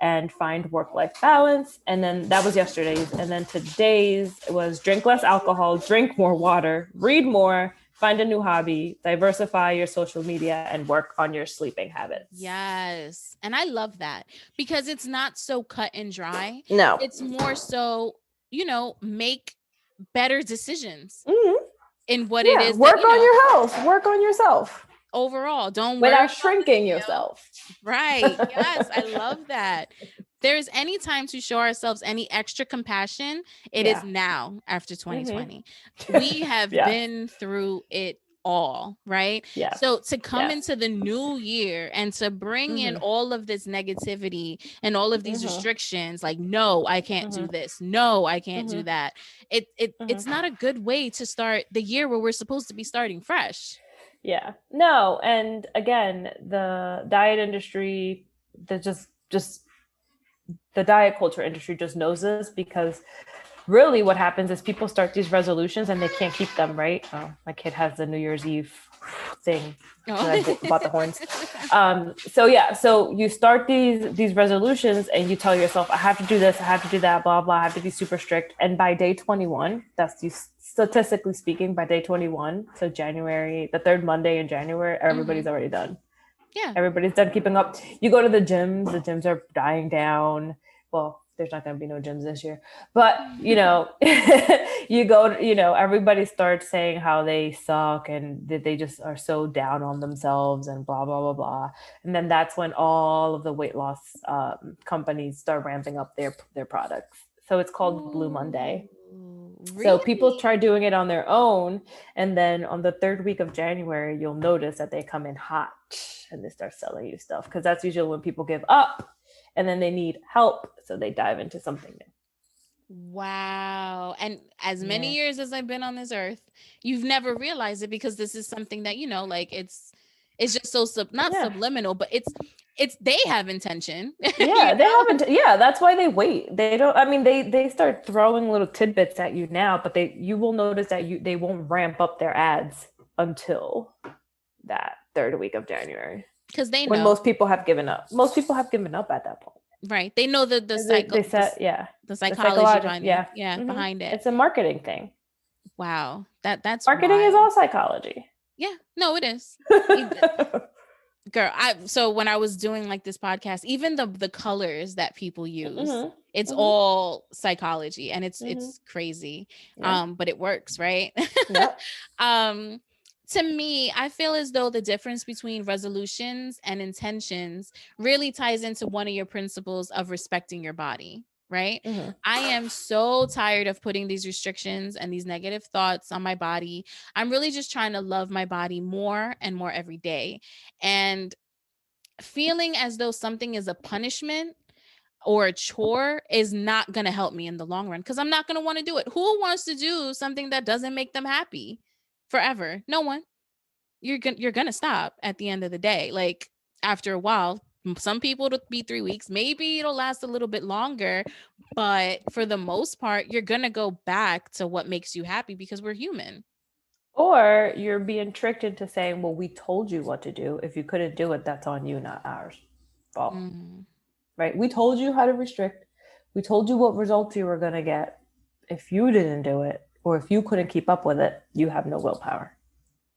C: and find work-life balance. And then that was yesterday's. And then today's was drink less alcohol, drink more water, read more, find a new hobby, diversify your social media, and work on your sleeping habits.
B: Yes. And I love that because it's not so cut and dry.
C: No.
B: It's more so, you know, make better decisions in what it is.
C: Work on your health. Work on yourself.
B: Overall, don't
C: without shrinking yourself.
B: Right. Yes, I love that. If there's any time to show ourselves any extra compassion, it is now after 2020. We have been through it all, right? So to come into the new year and to bring in all of this negativity and all of these restrictions, like, no, I can't do this. No, I can't do that. It's not a good way to start the year where we're supposed to be starting fresh.
C: Yeah, no. And again, the diet industry, they're just the diet culture industry just knows this, because really what happens is people start these resolutions and they can't keep them, right? Oh, my kid has the New Year's Eve thing. I bought the horns. So you start these resolutions and you tell yourself, I have to do this, I have to do that, blah, blah, I have to be super strict. And by day 21, that's statistically speaking, by day 21, so January, the third Monday in January, everybody's already done.
B: Yeah.
C: Everybody's done keeping up. You go to the gyms are dying down. Well, there's not going to be no gyms this year, but you go, everybody starts saying how they suck and that they just are so down on themselves and blah, blah, blah, blah. And then that's when all of the weight loss companies start ramping up their products. So it's called Blue Monday. Really? So people try doing it on their own. And then on the third week of January, you'll notice that they come in hot and they start selling you stuff, because that's usually when people give up and then they need help. So they dive into something new.
B: Wow. And as many years as I've been on this earth, you've never realized it, because this is something that, like it's just so subliminal, but it's they have intention.
C: Yeah, they haven't. Yeah, that's why they wait. They don't. I mean, they start throwing little tidbits at you now, but you will notice that they won't ramp up their ads until that third week of January,
B: because they know
C: when most people have given up. Most people have given up at that point.
B: Right. They know the psychology behind it. Yeah, behind it.
C: It's a marketing thing.
B: Wow. That's
C: marketing is all psychology.
B: Yeah. No, it is. Girl, so when I was doing like this podcast, even the colors that people use, it's all psychology, and it's crazy. Yeah. But it works, right? Yep. To me, I feel as though the difference between resolutions and intentions really ties into one of your principles of respecting your body, right? I am so tired of putting these restrictions and these negative thoughts on my body. I'm really just trying to love my body more and more every day. And feeling as though something is a punishment or a chore is not going to help me in the long run, because I'm not going to want to do it. Who wants to do something that doesn't make them happy forever? No one. You're going to stop at the end of the day. Like, after a while, some people it'll be 3 weeks, maybe it'll last a little bit longer, but for the most part, you're going to go back to what makes you happy, because we're human.
C: Or you're being tricked into saying, well, we told you what to do. If you couldn't do it, that's on you, not ours fault. Right? We told you how to restrict. We told you what results you were going to get. If you didn't do it, or if you couldn't keep up with it, you have no willpower.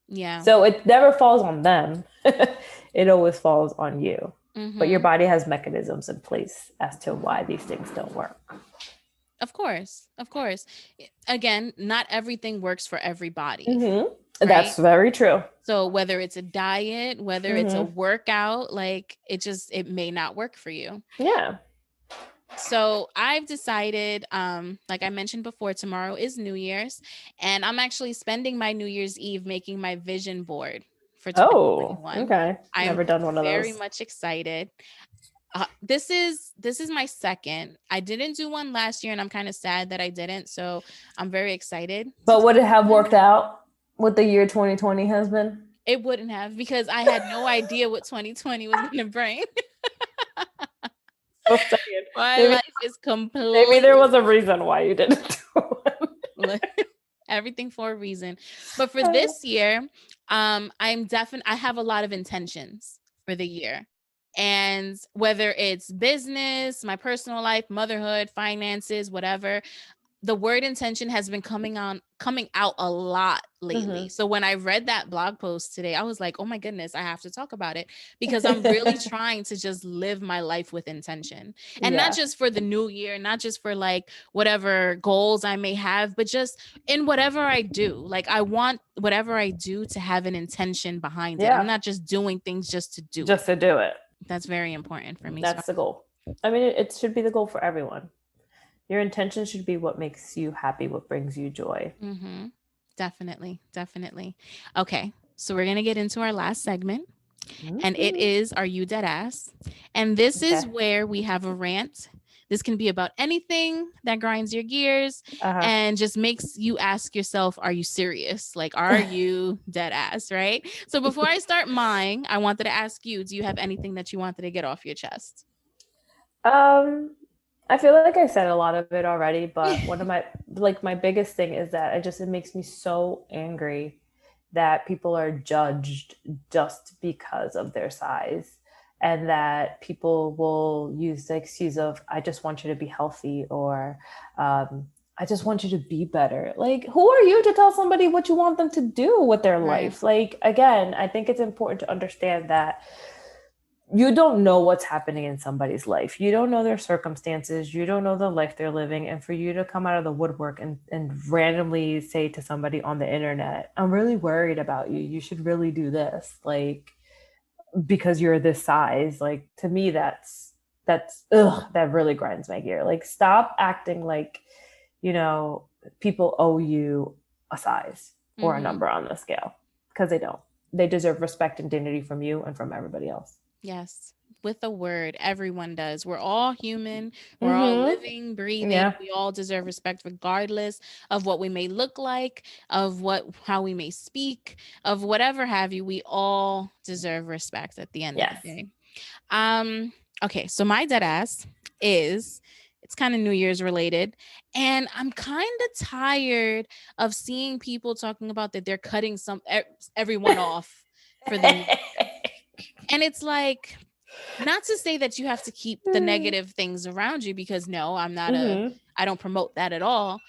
B: Yeah.
C: So it never falls on them. It always falls on you. But your body has mechanisms in place as to why these things don't work.
B: Of course. Again, not everything works for everybody.
C: Right? That's very true.
B: So whether it's a diet, whether it's a workout, like it may not work for you.
C: Yeah.
B: So I've decided, like I mentioned before, tomorrow is New Year's, and I'm actually spending my New Year's Eve making my vision board for 2021.
C: Oh, okay. I've never done one of those.
B: Very much excited. This is my second. I didn't do one last year, and I'm kind of sad that I didn't. So I'm very excited.
C: But would it have worked out what the year 2020 has been?
B: It wouldn't have, because I had no idea what 2020 was going to bring. My life is completely.
C: Maybe there was a reason why you didn't do it.
B: Everything for a reason. But for this year, I have a lot of intentions for the year. And whether it's business, my personal life, motherhood, finances, whatever, the word intention has been coming out a lot lately. So when I read that blog post today, I was like, oh my goodness, I have to talk about it, because I'm really trying to just live my life with intention, and not just for the new year, not just for like whatever goals I may have, but just in whatever I do. Like, I want whatever I do to have an intention behind it. I'm not just doing things just to do
C: it.
B: That's very important for me.
C: That's the goal. I mean, it should be the goal for everyone. Your intention should be what makes you happy, what brings you joy.
B: Definitely. Okay, so we're going to get into our last segment, and it is, Are You Dead Ass? And this is where we have a rant. This can be about anything that grinds your gears and just makes you ask yourself, are you serious? Like, are you dead ass, right? So before I start mine, I wanted to ask you, do you have anything that you wanted to get off your chest?
C: I feel like I said a lot of it already, but one of my biggest thing is that it makes me so angry that people are judged just because of their size, and that people will use the excuse of, I just want you to be healthy, or I just want you to be better. Like, who are you to tell somebody what you want them to do with their life? Like, again, I think it's important to understand that you don't know what's happening in somebody's life. You don't know their circumstances. You don't know the life they're living. And for you to come out of the woodwork and randomly say to somebody on the internet, I'm really worried about you. You should really do this. Like, because you're this size. Like, to me, that really grinds my gear. Like, stop acting like, people owe you a size or a number on the scale, because they don't. They deserve respect and dignity from you and from everybody else.
B: Yes. With a word, everyone does. We're all human. We're all living, breathing. Yeah. We all deserve respect regardless of what we may look like, of how we may speak, of whatever have you. We all deserve respect at the end of the day. Okay, so my dead ass is, it's kind of New Year's related, and I'm kind of tired of seeing people talking about that they're cutting everyone off for the new year. And it's like, not to say that you have to keep the negative things around you, because no, I'm not I don't promote that at all.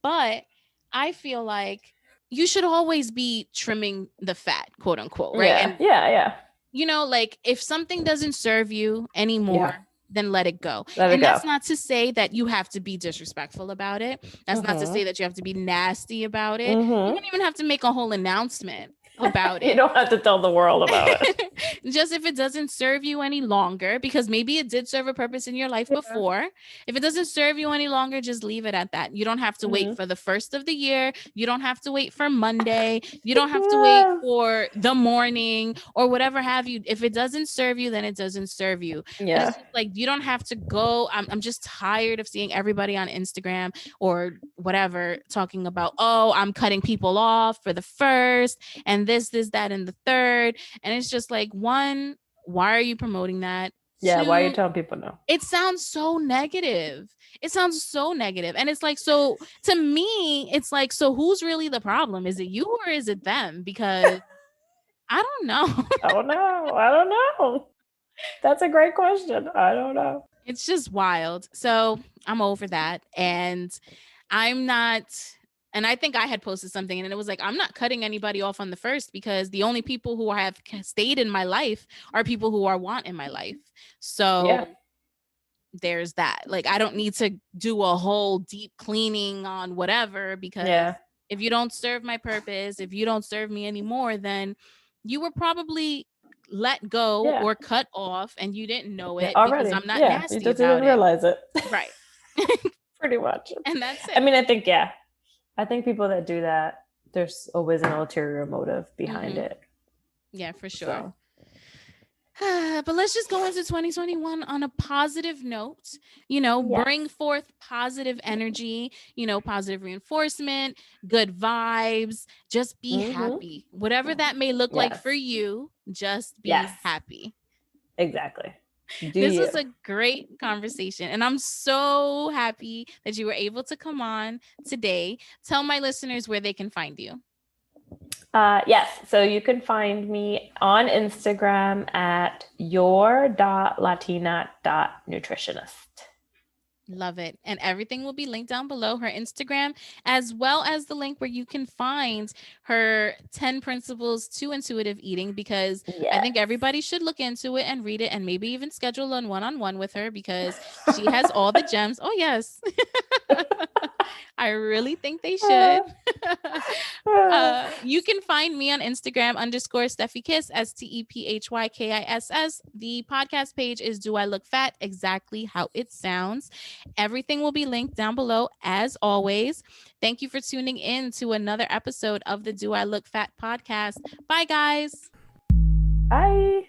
B: But I feel like you should always be trimming the fat, quote unquote, right?
C: Yeah.
B: And like, if something doesn't serve you anymore, then let it go. That's not to say that you have to be disrespectful about it. That's not to say that you have to be nasty about it. You don't even have to make a whole announcement about it.
C: You don't have to tell the world about it.
B: Just if it doesn't serve you any longer, because maybe it did serve a purpose in your life before. If it doesn't serve you any longer, just leave it at that. You don't have to wait for the first of the year. You don't have to wait for Monday. You don't have to wait for the morning or whatever have you. If it doesn't serve you, then it doesn't serve you. Yeah. But it's just like, you don't have to go. I'm just tired of seeing everybody on Instagram or whatever talking about, oh, I'm cutting people off for the first and this, that, and the third. And it's just like, one, why are you promoting that?
C: Yeah, why are you telling people no?
B: It sounds so negative. And it's like, so to me, it's like, so who's really the problem? Is it you or is it them? Because I don't know.
C: I don't know. That's a great question. I don't know.
B: It's just wild. So I'm over that. And I'm not... And I think I had posted something and it was like, I'm not cutting anybody off on the first, because the only people who have stayed in my life are people who I want in my life. So there's that. Like, I don't need to do a whole deep cleaning on whatever, because if you don't serve my purpose, if you don't serve me anymore, then you were probably let go or cut off and you didn't know it already, because I'm not nasty about it. You just didn't
C: realize it.
B: Right.
C: Pretty much.
B: And that's it.
C: I mean, I think people that do that, there's always an ulterior motive behind it.
B: Yeah, for sure. So. But let's just go into 2021 on a positive note, bring forth positive energy, positive reinforcement, good vibes, just be happy. Whatever that may look like for you, just be happy.
C: Exactly.
B: This was a great conversation, and I'm so happy that you were able to come on today. Tell my listeners where they can find you.
C: Yes. So you can find me on Instagram at your.latina.nutritionist.
B: Love it. And everything will be linked down below, her Instagram, as well as the link where you can find her 10 principles to intuitive eating, because I think everybody should look into it and read it, and maybe even schedule a one-on-one with her, because she has all the gems. Oh, yes. I really think they should. You can find me on Instagram _SteffiKiss, STEPHYKISS. The podcast page is Do I Look Fat? Exactly how it sounds. Everything will be linked down below as always. Thank you for tuning in to another episode of the Do I Look Fat podcast. Bye, guys.
C: Bye.